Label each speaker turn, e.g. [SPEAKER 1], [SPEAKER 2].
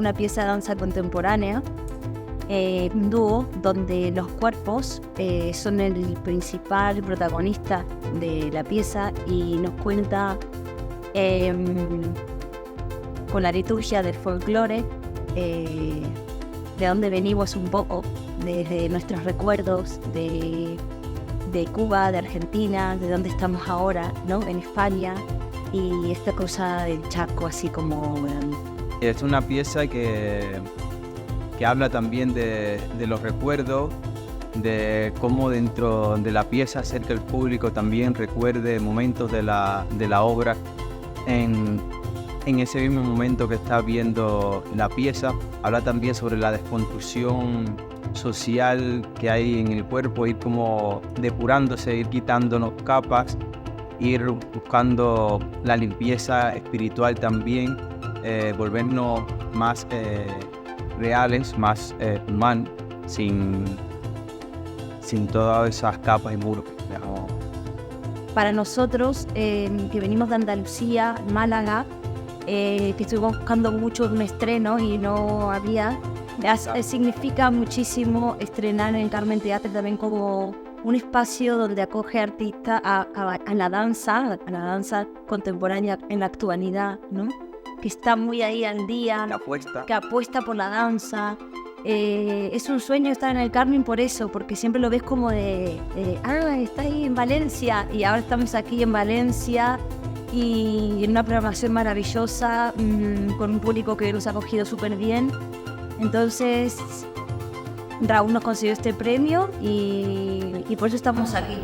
[SPEAKER 1] una pieza de danza contemporánea, un dúo donde los cuerpos son el principal protagonista de la pieza y nos cuenta con la liturgia del folclore de dónde venimos un poco, desde nuestros recuerdos de Cuba, de Argentina, de dónde estamos ahora, ¿no? En España, y esta cosa del Chaco así como...
[SPEAKER 2] Es una pieza que habla también de los recuerdos, de cómo dentro de la pieza hacer que el público también recuerde momentos de la obra en ese mismo momento que está viendo la pieza. Habla también sobre la desconstrucción social que hay en el cuerpo, ir como depurándose, ir quitándonos capas, ir buscando la limpieza espiritual también, volvernos más reales, más humanos, sin todas esas capas y muros.
[SPEAKER 1] Para nosotros, que venimos de Andalucía, Málaga, que estuvimos buscando mucho un estreno y no había, significa muchísimo estrenar en el Carmen Teatre también como un espacio donde acoge artistas a la danza contemporánea en la actualidad, ¿no? Que está muy ahí al día, que apuesta por la danza. Es un sueño estar en el Carmen por eso, porque siempre lo ves como está ahí en Valencia, y ahora estamos aquí en Valencia y en una programación maravillosa, con un público que nos ha acogido súper bien. Entonces Raúl nos consiguió este premio y por eso estamos aquí.